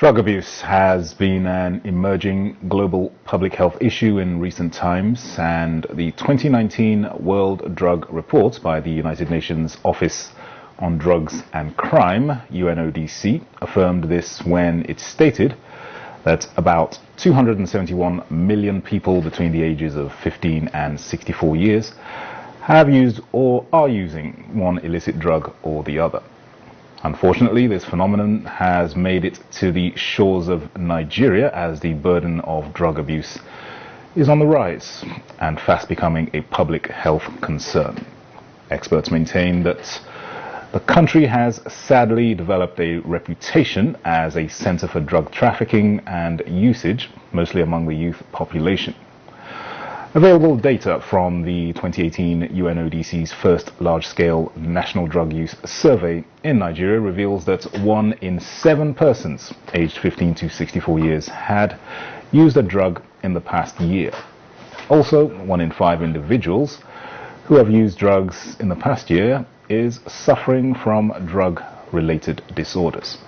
Drug abuse has been an emerging global public health issue in recent times, and the 2019 World Drug Report by the United Nations Office on Drugs and Crime, UNODC, affirmed this when it stated that about 271 million people between the ages of 15 and 64 years have used or are using one illicit drug or the other. Unfortunately, this phenomenon has made it to the shores of Nigeria as the burden of drug abuse is on the rise and fast becoming a public health concern. Experts maintain that the country has sadly developed a reputation as a center for drug trafficking and usage, mostly among the youth population. Available data from the 2018 UNODC's first large-scale national drug use survey in Nigeria reveals that 1 in 7 persons aged 15 to 64 years had used a drug in the past year. Also, 1 in 5 individuals who have used drugs in the past year is suffering from drug-related disorders.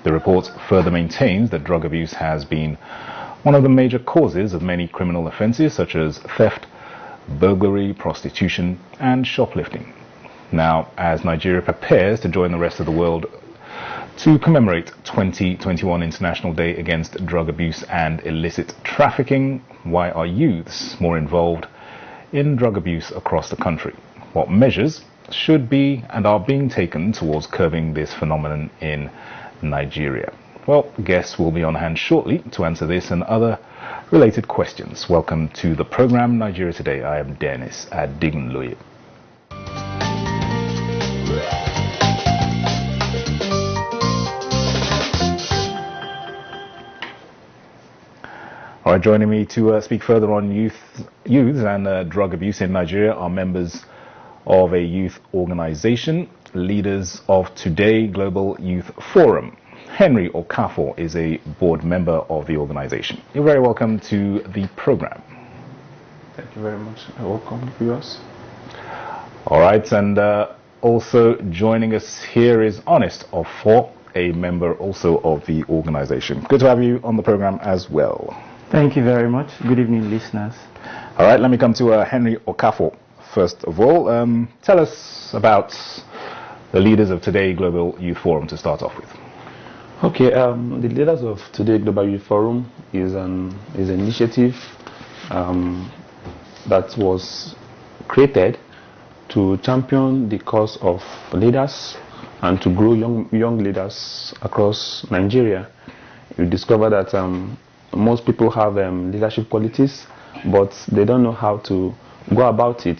The report further maintains that drug abuse has been one of the major causes of many criminal offenses such as theft, burglary, prostitution, and shoplifting. Now, as Nigeria prepares to join the rest of the world to commemorate 2021 International Day Against Drug Abuse and Illicit Trafficking, why are youths more involved in drug abuse across the country? What measures should be and are being taken towards curbing this phenomenon in Nigeria? Well, guests will be on hand shortly to answer this and other related questions. Welcome to the program Nigeria Today. I am Dennis Adigunloye. All right, joining me to speak further on youths and drug abuse in Nigeria are members of a youth organization, leaders of Today Global Youth Forum. Henry Okafor is a board member of the organization. You're very welcome to the program. Thank you very much. Welcome, viewers. All right, and also joining us here is Honest Ofor, a member also of the organization. Good to have you on the program as well. Thank you very much. Good evening, listeners. All right, let me come to Henry Okafor first of all. Tell us about the leaders of Today Global Youth Forum to start off with. Okay, the leaders of Today Global Youth Forum is an initiative that was created to champion the cause of leaders and to grow young leaders across Nigeria. You discover that most people have leadership qualities, but they don't know how to go about it.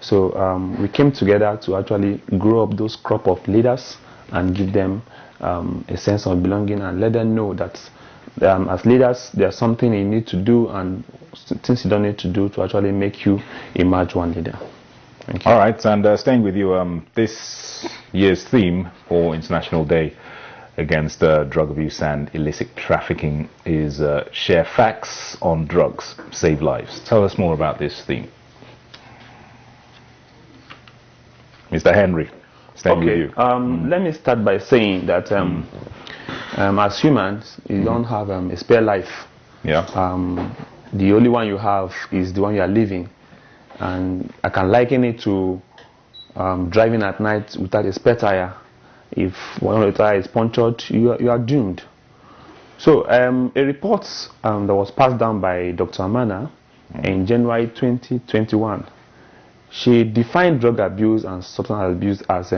So we came together to actually grow up those crop of leaders and give them a sense of belonging and let them know that as leaders there's something you need to do and things you don't need to do to actually make you emerge one leader. Thank you. All right, and staying with you, this year's theme for International Day Against Drug Abuse and Illicit Trafficking is Share Facts on Drugs, Save Lives. Tell us more about this theme. Mr. Henry. Okay, let me start by saying that as humans, you don't have a spare life. Yeah. The only one you have is the one you are living. And I can liken it to driving at night without a spare tire. If one of the tires is punctured, you are doomed. So a report that was passed down by Dr. Amana in January 2021, she defined drug abuse and substance abuse as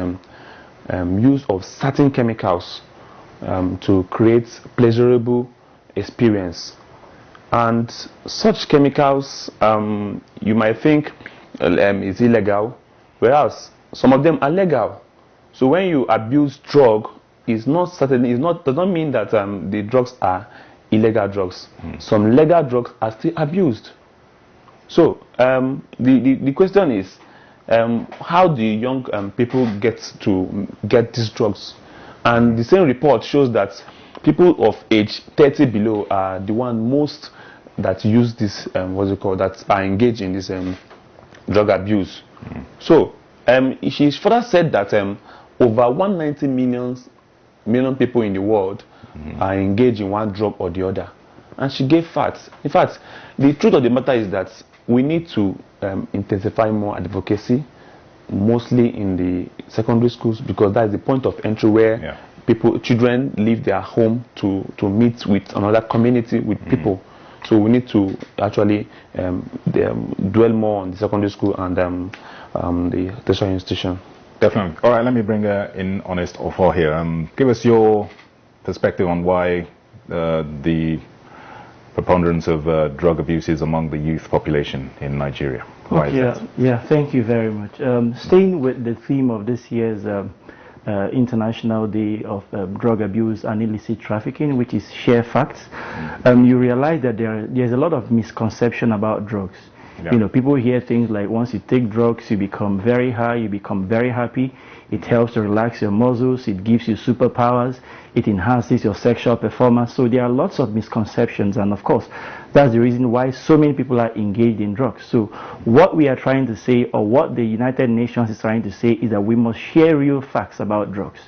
use of certain chemicals to create pleasurable experience. And such chemicals, you might think is illegal, whereas some of them are legal. So when you abuse drug, does not mean that the drugs are illegal drugs. Some legal drugs are still abused. So the question is, how do young people get these drugs? And the same report shows that people of age 30 below are the one most that use this that are engaged in this drug abuse. So she further said that over 190 million people in the world are engaged in one drug or the other. And she gave facts. In fact, the truth of the matter is that we need to intensify more advocacy, mostly in the secondary schools, because that is the point of entry where children leave their home to meet with another community, with people. So we need to actually dwell more on the secondary school and the tertiary institution. Definitely. All right, let me bring in Honest Ofor here. Give us your perspective on why the preponderance of drug abuse is among the youth population in Nigeria. Why is that? Yeah, thank you very much. Staying with the theme of this year's International Day of Drug Abuse and Illicit Trafficking, which is Share Facts, you realize that there's a lot of misconception about drugs. Yeah. You know, people hear things like once you take drugs, you become very high, you become very happy. It helps to relax your muscles. It gives you superpowers. It enhances your sexual performance. So there are lots of misconceptions, and of course, that's the reason why so many people are engaged in drugs. So what we are trying to say, or what the United Nations is trying to say, is that we must share real facts about drugs.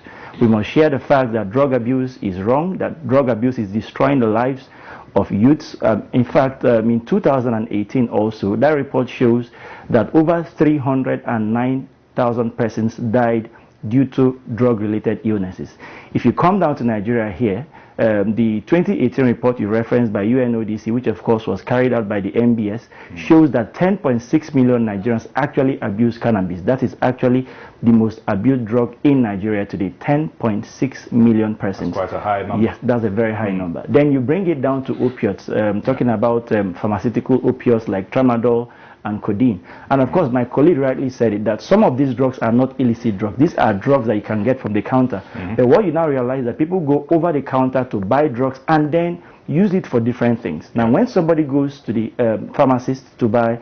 We must share the fact that drug abuse is wrong, that drug abuse is destroying the lives of youths. In fact, in 2018 also, that report shows that over 309,000 persons died due to drug-related illnesses. If you come down to Nigeria here, the 2018 report you referenced by UNODC, which of course was carried out by the MBS, shows that 10.6 million Nigerians actually abuse cannabis. That is actually the most abused drug in Nigeria today, 10.6 million persons. That's quite a high number. Yes, that's a very high number. Then you bring it down to opiates, talking about pharmaceutical opiates like tramadol and codeine. And of course, my colleague rightly said it, that some of these drugs are not illicit drugs. These are drugs that you can get from the counter. But what you now realize is that people go over the counter to buy drugs and then use it for different things. Now, when somebody goes to the pharmacy to buy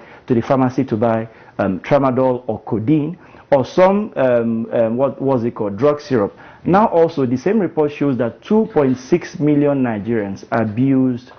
tramadol or codeine, or some what was it called, drug syrup. Now also the same report shows that 2.6 million Nigerians abused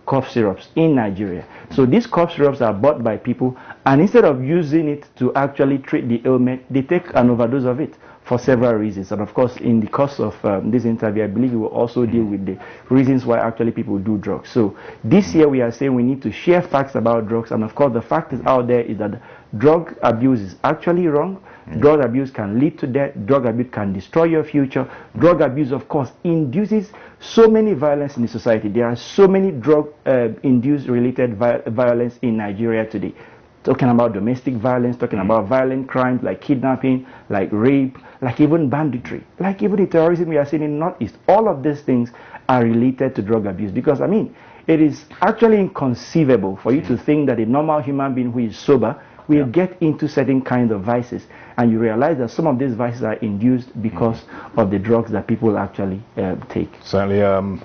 cough syrups in Nigeria. So these cough syrups are bought by people, and instead of using it to actually treat the ailment, they take an overdose of it for several reasons. And of course, in the course of this interview, I believe we will also deal with the reasons why actually people do drugs. So this year we are saying we need to share facts about drugs, and of course the fact is out there is that drug abuse is actually wrong. Drug abuse can lead to death. Drug abuse can destroy your future. Drug abuse, of course, induces so many violence in the society. There are so many drug-induced related violence in Nigeria today. Talking about domestic violence, talking about violent crimes like kidnapping, like rape, like even banditry, like even the terrorism we are seeing in the Northeast. All of these things are related to drug abuse, because, I mean, it is actually inconceivable for you to think that a normal human being who is sober will get into certain kinds of vices, and you realize that some of these vices are induced because of the drugs that people actually take. Certainly,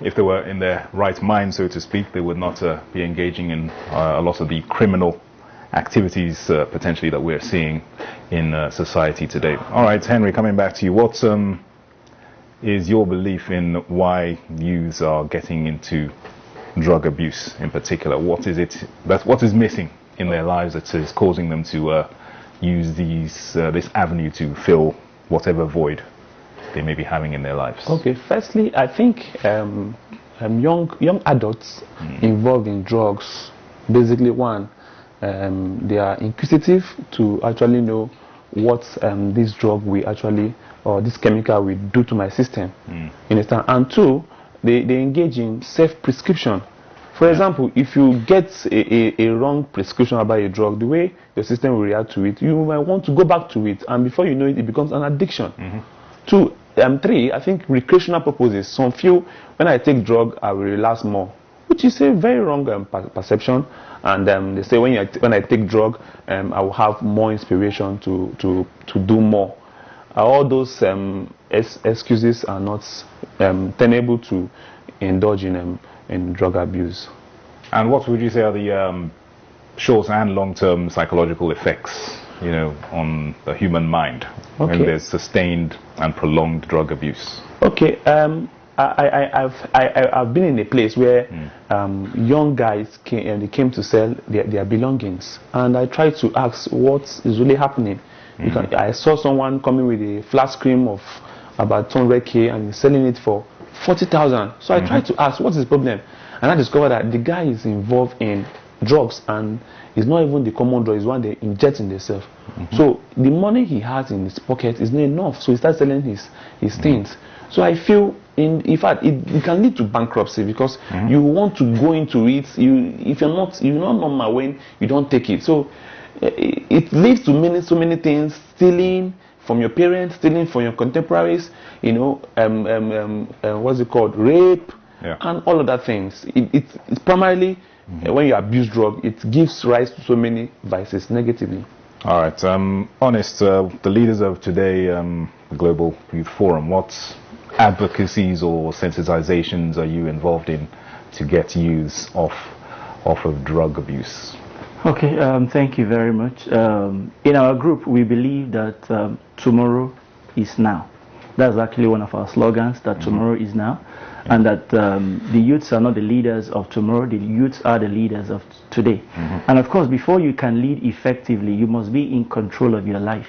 if they were in their right mind, so to speak, they would not be engaging in a lot of the criminal activities potentially that we're seeing in society today. All right, Henry, coming back to you, what is your belief in why youths are getting into drug abuse in particular? What is it what is missing in their lives that is causing them to use this avenue to fill whatever void they may be having in their lives? Okay, firstly, I think young adults involved in drugs, basically one, they are inquisitive to actually know what this drug will actually, or this chemical will do to my system. You understand? And two, they engage in self-prescription. For example, if you get a wrong prescription about a drug, the way your system will react to it, you might want to go back to it, and before you know it, it becomes an addiction. Three, I think recreational purposes. Some feel when I take drug, I will relax more, which is a very wrong perception. And they say when I take drug, I will have more inspiration to do more. All those excuses are not tenable to indulge in drug abuse. And what would you say are the short and long-term psychological effects, on the human mind when there's sustained and prolonged drug abuse? Okay, I've been in a place where young guys came to sell their belongings, and I tried to ask what is really happening. Because I saw someone coming with a flat screen of about 200K and he's selling it for 40,000. So I tried to ask, what's his problem? And I discovered that the guy is involved in drugs, and it's not even the common drug, it's one they inject in themselves. So the money he has in his pocket is not enough, so he starts selling his things. So I feel, in fact, it can lead to bankruptcy, because you want to go into it, if you're not normal when you don't take it. So it leads to so many things: stealing from your parents, stealing from your contemporaries, what's it called, rape, and all of that things. It's primarily when you abuse drug, it gives rise to so many vices negatively. All right, Honest, the leaders of today, the Global Youth Forum, what advocacies or sensitizations are you involved in to get youths off of drug abuse? Okay, thank you very much. In our group, we believe that tomorrow is now. That's actually one of our slogans, that tomorrow is now. And that the youths are not the leaders of tomorrow, the youths are the leaders of today. And of course, before you can lead effectively, you must be in control of your life.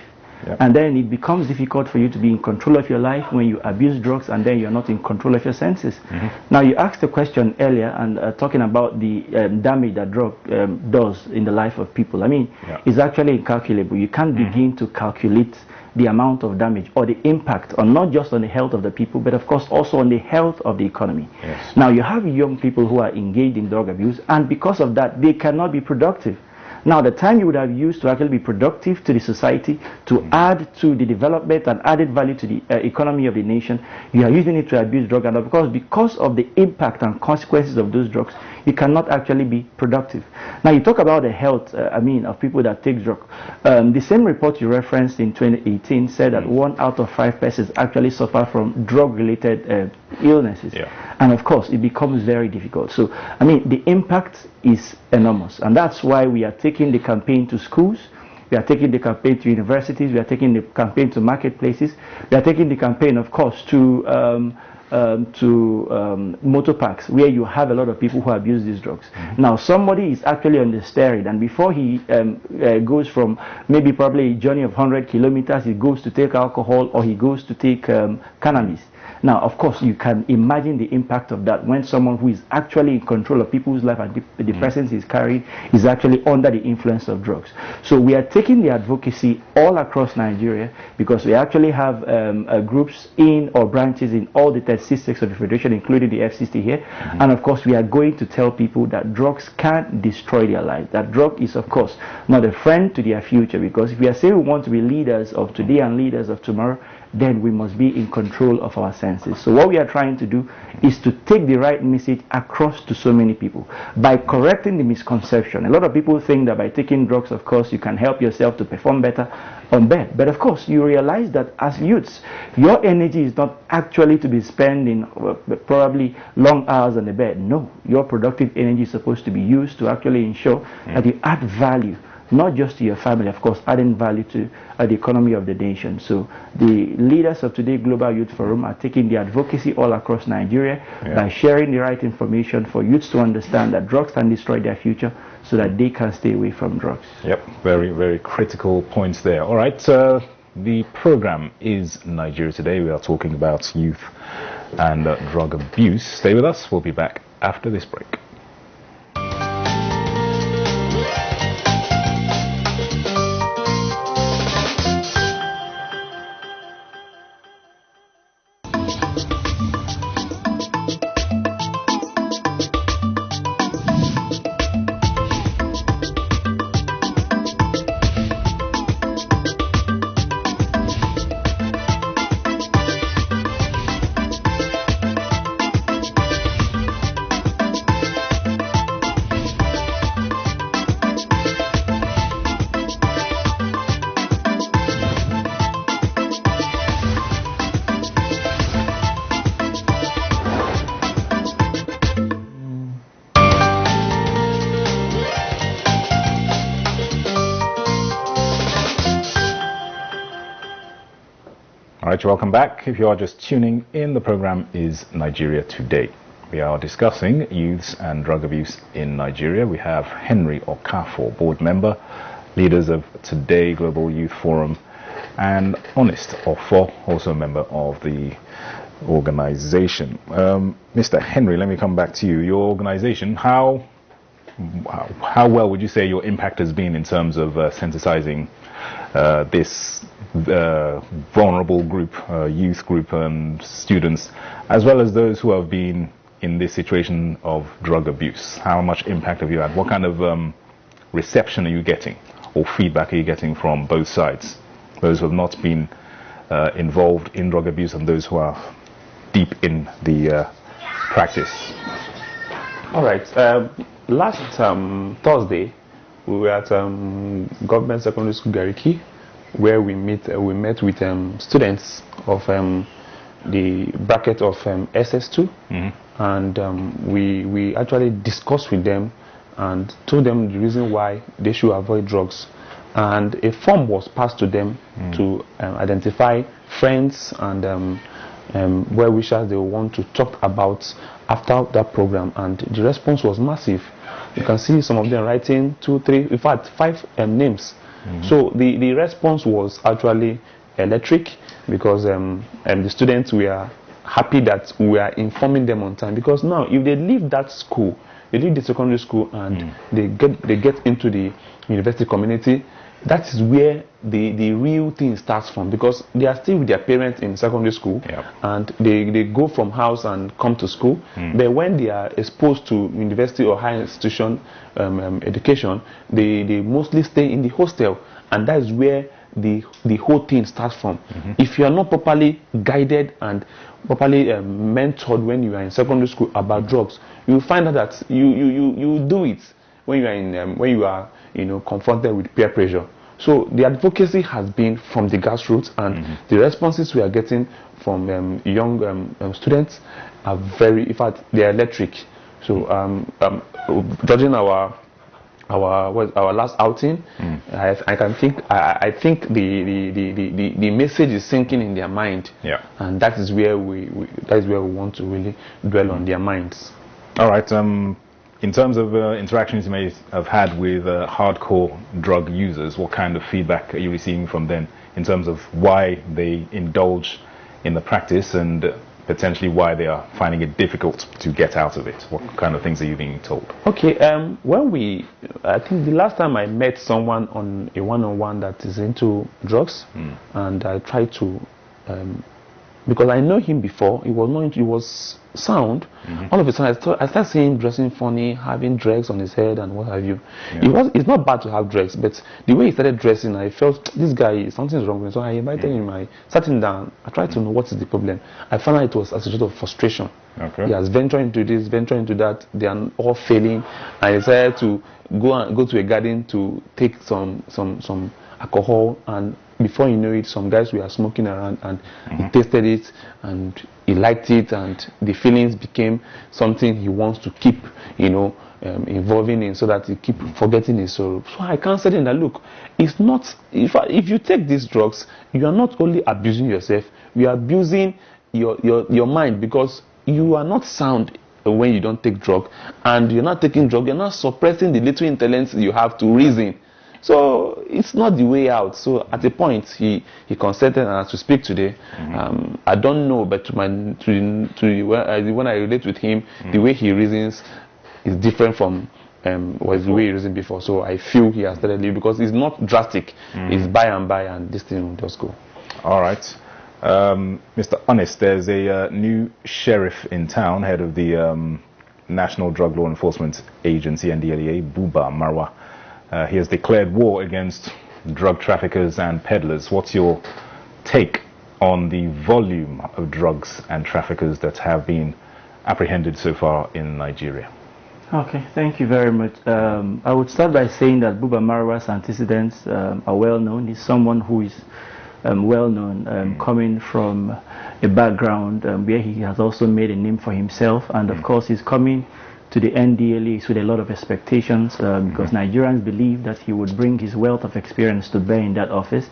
And then it becomes difficult for you to be in control of your life when you abuse drugs and then you're not in control of your senses. Now, you asked a question earlier and talking about the damage that drug does in the life of people. I mean, it's actually incalculable. You can't begin to calculate the amount of damage or the impact on not just on the health of the people, but of course also on the health of the economy. Now, you have young people who are engaged in drug abuse, and because of that, they cannot be productive. Now, the time you would have used to actually be productive to the society, to add to the development and added value to the economy of the nation, you are using it to abuse drugs. And because of the impact and consequences of those drugs, you cannot actually be productive. Now, you talk about the health, of people that take drugs. The same report you referenced in 2018 said that 1 out of 5 persons actually suffer from drug-related illnesses. And of course, it becomes very difficult. So, the impact is enormous. And that's why we are taking the campaign to schools. We are taking the campaign to universities. We are taking the campaign to marketplaces. We are taking the campaign, of course, to motor parks where you have a lot of people who abuse these drugs. Now, somebody is actually on the steroid, and before he goes from probably a journey of 100 kilometers, he goes to take alcohol or he goes to take cannabis. Now, of course, you can imagine the impact of that when someone who is actually in control of people's life and the presence he's carrying is actually under the influence of drugs. So we are taking the advocacy all across Nigeria, because we actually have groups in or branches in all the 36 states of the Federation, including the FCC here. And of course, we are going to tell people that drugs can destroy their lives. That drug is, of course, not a friend to their future, because if we are saying we want to be leaders of today and leaders of tomorrow, then we must be in control of our senses. So what we are trying to do is to take the right message across to so many people by correcting the misconception. A lot of people think that by taking drugs, of course, you can help yourself to perform better on bed. But of course, you realize that as youths, your energy is not actually to be spent in probably long hours on the bed. No, your productive energy is supposed to be used to actually ensure that you add value, not just to your family, of course, adding value to the economy of the nation. So the leaders of today Global Youth Forum are taking the advocacy all across Nigeria by sharing the right information for youths to understand that drugs can destroy their future, so that they can stay away from drugs. Very, very critical points there. All right, the program is Nigeria Today. We are talking about youth and drug abuse. Stay with us. We'll be back after this break. All right, welcome back. If you are just tuning in, the program is Nigeria Today. We are discussing youths and drug abuse in Nigeria. We have Henry Okafor, board member, leaders of Today Global Youth Forum, and Honest Ofo, also a member of the organization. Mr. Henry, let me come back to you. Your organization, how well would you say your impact has been in terms of sensitizing this vulnerable group, youth group and students, as well as those who have been in this situation of drug abuse? How much impact have you had? What kind of reception are you getting, or feedback are you getting from both sides? Those who have not been involved in drug abuse and those who are deep in the practice. All right. Last Thursday, we were at Government Secondary School Gariki, where we met with students of the bracket of SS2, and we actually discussed with them and told them the reason why they should avoid drugs. And a form was passed to them to identify friends and well-wishers they want to talk about after that program, and the response was massive. You can see some of them writing 2, 3, in fact 5 names. So the response was actually electric, because the students were happy that we are informing them on time, because now if they leave that school, they leave the secondary school and they get into the university community, that is where the real thing starts from, because they are still with their parents in secondary school, and they go from house and come to school. But when they are exposed to university or higher institution education, they mostly stay in the hostel, and that is where the whole thing starts from. If you are not properly guided and properly mentored when you are in secondary school about drugs, you will find out that you do it when you are in when you are confronted with peer pressure. So the advocacy has been from the grassroots, and the responses we are getting from young students are very, in fact, they are electric. So judging our last outing, I think the message is sinking in their mind, and that is where we want to really dwell on their minds. All right. In terms of interactions you may have had with hardcore drug users, what kind of feedback are you receiving from them in terms of why they indulge in the practice and potentially why they are finding it difficult to get out of it? What kind of things are you being told? Okay, I think the last time I met someone on a one-on-one that is into drugs, and I tried to, because I know him before, he was sound. All of a sudden I started seeing him dressing funny, having dreads on his head and what have you. It's not bad to have dreads, but the way he started dressing, I felt this guy, something's wrong with him. So I invited him, I sat him down, I tried to know what is the problem. I found out it was as a result of frustration. He has ventured into this, ventured into that, they are all failing, and he decided to go to a garden to take some alcohol, and before you know it, some guys were smoking around, and he tasted it and he liked it, and the feelings became something he wants to keep involving in, so that he keep forgetting his sorrow. So I counseled him that, look, it's not, if you take these drugs, you are not only abusing yourself, you are abusing your mind, because you are not sound when you don't take drug, and you're not taking drug, you're not suppressing the little intelligence you have to reason. So it's not the way out. So at a point he consented, and as we speak today, I don't know, but when I relate with him, the way he reasons is different from was the way he reasoned before. So I feel he has started living, because it's not drastic. It's by and by, and this thing will just go. All right. Mr. Honest, there's a new sheriff in town, head of the National Drug Law Enforcement Agency, NDLEA, Buba Marwa. He has declared war against drug traffickers and peddlers. What's your take on the volume of drugs and traffickers that have been apprehended so far in Nigeria? Okay, thank you very much. I would start by saying that Buba Marwa's antecedents are well known. He's someone who is well known, coming from a background where he has also made a name for himself, and of course he's coming to the NDLEA with a lot of expectations because Nigerians believe that he would bring his wealth of experience to bear in that office.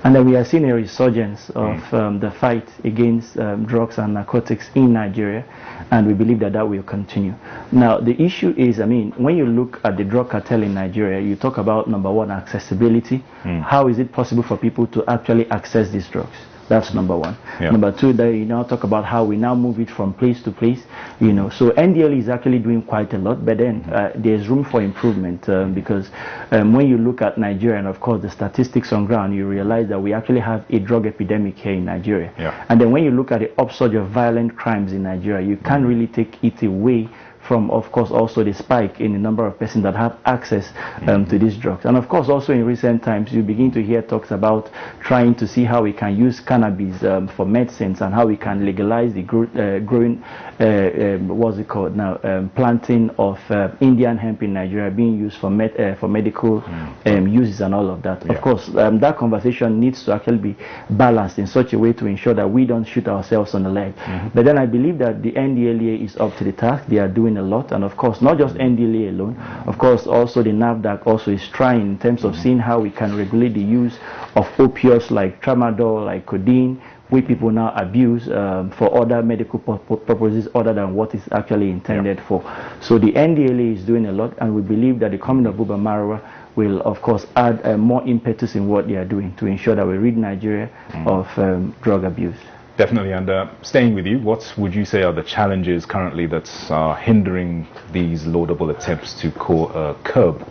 And then we are seeing a resurgence of the fight against drugs and narcotics in Nigeria, and we believe that that will continue. Now, the issue is, I mean, when you look at the drug cartel in Nigeria, you talk about, number one, accessibility. How is it possible for people to actually access these drugs? That's number one. Yeah. Number two, that you now talk about how we now move it from place to place. You know, so NDL is actually doing quite a lot, but then there's room for improvement because when you look at Nigeria and of course the statistics on ground, you realize that we actually have a drug epidemic here in Nigeria. Yeah. And then when you look at the upsurge of violent crimes in Nigeria, you can't really take it away from, of course, also the spike in the number of persons that have access to these drugs. And of course, also in recent times, you begin to hear talks about trying to see how we can use cannabis for medicines and how we can legalize the growing, what's it called now, planting of Indian hemp in Nigeria being used for medical uses and all of that. Yeah. Of course, that conversation needs to actually be balanced in such a way to ensure that we don't shoot ourselves on the leg. But then I believe that the NDLEA is up to the task. They are doing a lot, and of course not just NDLEA alone, of course also the NAFDAC also is trying in terms of seeing how we can regulate the use of opioids like tramadol, like codeine, which people now abuse for other medical purposes other than what is actually intended for. So the NDLEA is doing a lot, and we believe that the coming of Buba Marwa will of course add more impetus in what they are doing to ensure that we rid Nigeria of drug abuse. Definitely, and staying with you, what would you say are the challenges currently that are hindering these laudable attempts to curb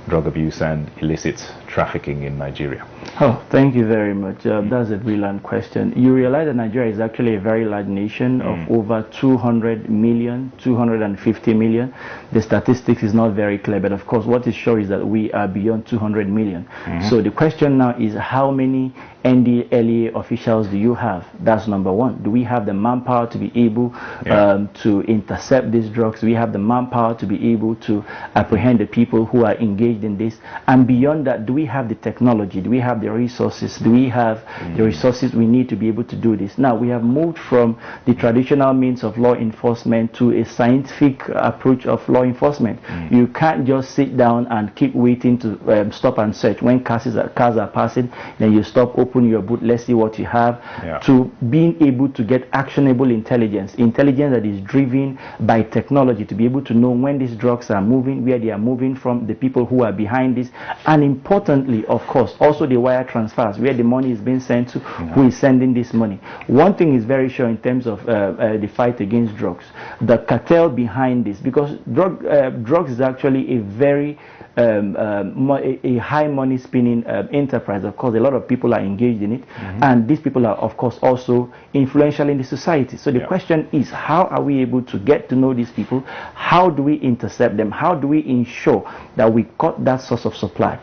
drug abuse and illicit trafficking in Nigeria? Oh, thank you very much. That's a brilliant question. You realize that Nigeria is actually a very large nation of over 200 million, 250 million. The statistics is not very clear, but of course what is sure is that we are beyond 200 million. So the question now is, how many NDLEA officials do you have? That's number one. Do we have the manpower to be able to intercept these drugs? Do we have the manpower to be able to apprehend the people who are engaged in this? And beyond that, do we have the technology? Do we have the resources? Do we have the resources we need to be able to do this? Now, we have moved from the traditional means of law enforcement to a scientific approach of law enforcement. You can't just sit down and keep waiting to stop and search. When cars are passing, then you stop, open your boot, let's see what you have, to being able to get actionable intelligence that is driven by technology, to be able to know when these drugs are moving, where they are moving from, the people who are behind this, and importantly, of course, also the wire transfers, where the money is being sent to, who is sending this money. One thing is very sure in terms of the fight against drugs, the cartel behind this, because drugs is actually a very a high money spinning enterprise. Of course, a lot of people are engaged in it, and these people are of course also influential in the society. So the question is, how are we able to get to know these people? How do we intercept them? How do we ensure that we cut that source of supply?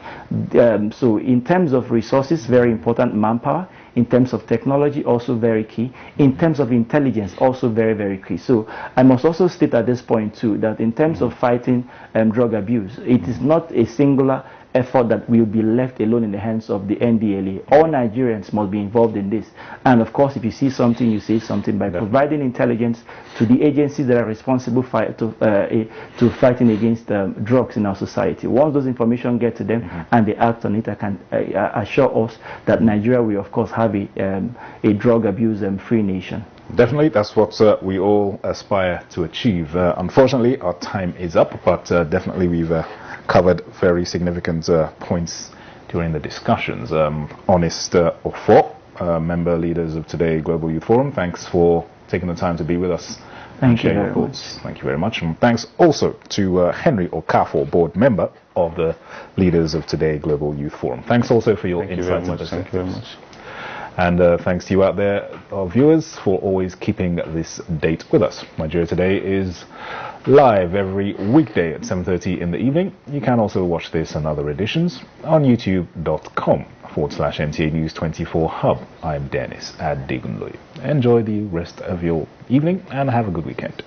So in terms of resources, very important, manpower. In terms of technology, also very key. In terms of intelligence, also very, very key. So I must also state at this point too that in terms of fighting drug abuse, it is not a singular effort that will be left alone in the hands of the NDLEA. All Nigerians must be involved in this. And of course, if you see something, you say something by providing intelligence to the agencies that are responsible to fighting against drugs in our society. Once those information get to them and they act on it, I can assure us that Nigeria will of course have a drug abuse free nation. Definitely, that's what we all aspire to achieve. Unfortunately, our time is up, but definitely we've covered very significant points during the discussions. Honest Ofo, member leaders of Today Global Youth Forum, thanks for taking the time to be with us. Thank you very much. Thank you very much. And thanks also to Henry Okafor, board member of the leaders of Today Global Youth Forum. Thanks also for your insights and perspectives. Thank you very much. And thanks to you out there, our viewers, for always keeping this date with us. Nigeria Today is live every weekday at 7:30 in the evening. You can also watch this and other editions on youtube.com/NTA News 24 Hub. I'm Dennis Adigunloye. Enjoy the rest of your evening and have a good weekend.